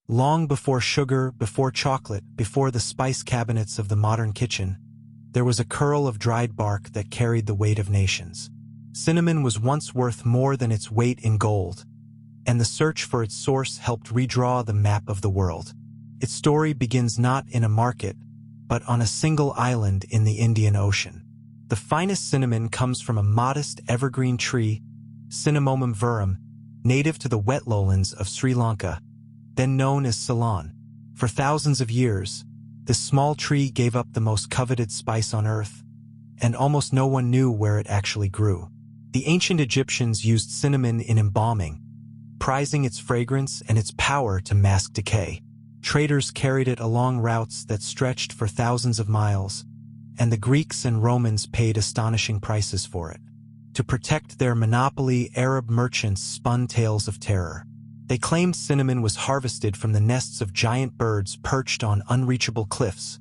Long before sugar, before chocolate, before the spice cabinets of the modern kitchen, there was a curl of dried bark that carried the weight of nations. Cinnamon was once worth more than its weight in gold, and the search for its source helped redraw the map of the world. Its story begins not in a market, but on a single island in the Indian Ocean. The finest cinnamon comes from a modest evergreen tree, Cinnamomum verum, native to the wet lowlands of Sri Lanka, then known as Ceylon. For thousands of years, this small tree gave up the most coveted spice on earth, and almost no one knew where it actually grew. The ancient Egyptians used cinnamon in embalming, prizing its fragrance and its power to mask decay. Traders carried it along routes that stretched for thousands of miles, and the Greeks and Romans paid astonishing prices for it. To protect their monopoly, Arab merchants spun tales of terror. They claimed cinnamon was harvested from the nests of giant birds perched on unreachable cliffs,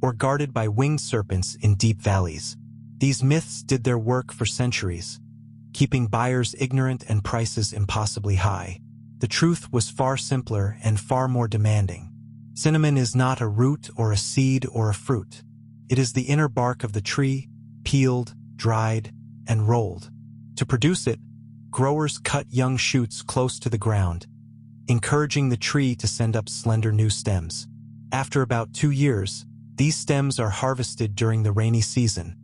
or guarded by winged serpents in deep valleys. These myths did their work for centuries, keeping buyers ignorant and prices impossibly high. The truth was far simpler and far more demanding. Cinnamon is not a root or a seed or a fruit. It is the inner bark of the tree, peeled, dried, and rolled. To produce it, growers cut young shoots close to the ground, encouraging the tree to send up slender new stems. After about 2 years, these stems are harvested during the rainy season,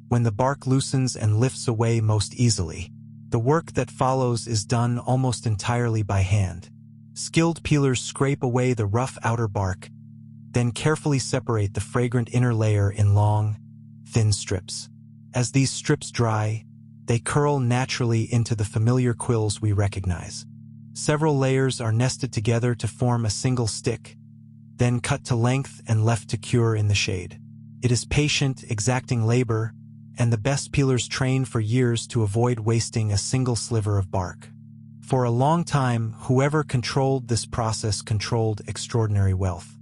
when the bark loosens and lifts away most easily. The work that follows is done almost entirely by hand. Skilled peelers scrape away the rough outer bark, then carefully separate the fragrant inner layer in long, thin strips. As these strips dry, they curl naturally into the familiar quills we recognize. Several layers are nested together to form a single stick, then cut to length and left to cure in the shade. It is patient, exacting labor, and the best peelers train for years to avoid wasting a single sliver of bark. For a long time, whoever controlled this process controlled extraordinary wealth.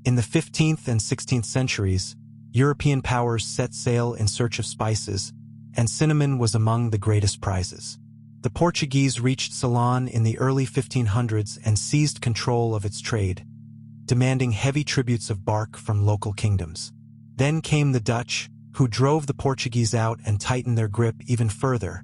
In the 15th and 16th centuries, European powers set sail in search of spices, and cinnamon was among the greatest prizes. The Portuguese reached Ceylon in the early 1500s and seized control of its trade, demanding heavy tributes of bark from local kingdoms. Then came the Dutch, who drove the Portuguese out and tightened their grip even further,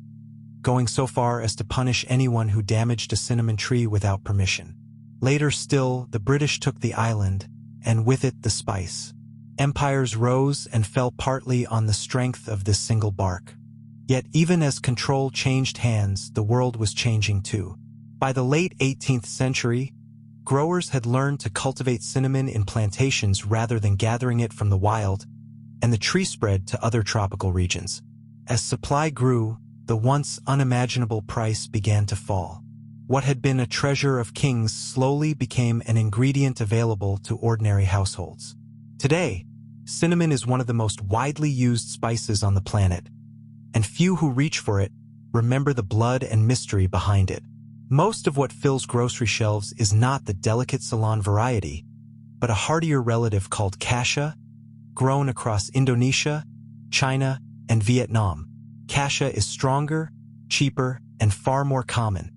going so far as to punish anyone who damaged a cinnamon tree without permission. Later still, the British took the island, and with it the spice. Empires rose and fell partly on the strength of this single bark. Yet even as control changed hands, the world was changing too. By the late 18th century, growers had learned to cultivate cinnamon in plantations rather than gathering it from the wild, and the tree spread to other tropical regions. As supply grew, the once unimaginable price began to fall. What had been a treasure of kings slowly became an ingredient available to ordinary households. Today, cinnamon is one of the most widely used spices on the planet, and few who reach for it remember the blood and mystery behind it. Most of what fills grocery shelves is not the delicate Ceylon variety, but a hardier relative called cassia, grown across Indonesia, China, and Vietnam. Cassia is stronger, cheaper, and far more common,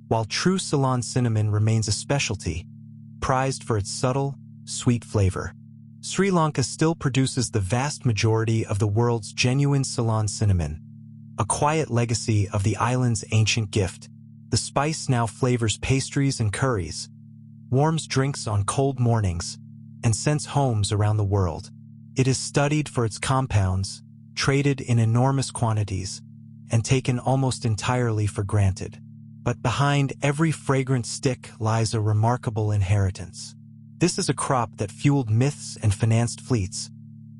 while true Ceylon cinnamon remains a specialty, prized for its subtle, sweet flavor. Sri Lanka still produces the vast majority of the world's genuine Ceylon cinnamon, a quiet legacy of the island's ancient gift. The spice now flavors pastries and curries, warms drinks on cold mornings, and scents homes around the world. It is studied for its compounds, traded in enormous quantities, and taken almost entirely for granted. But behind every fragrant stick lies a remarkable inheritance. This is a crop that fueled myths and financed fleets,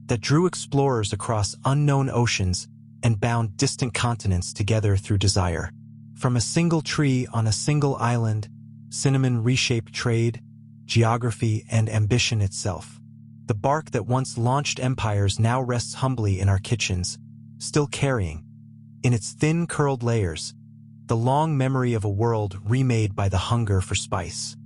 that drew explorers across unknown oceans and bound distant continents together through desire. From a single tree on a single island, cinnamon reshaped trade, geography, and ambition itself. The bark that once launched empires now rests humbly in our kitchens, still carrying, in its thin curled layers, the long memory of a world remade by the hunger for spice.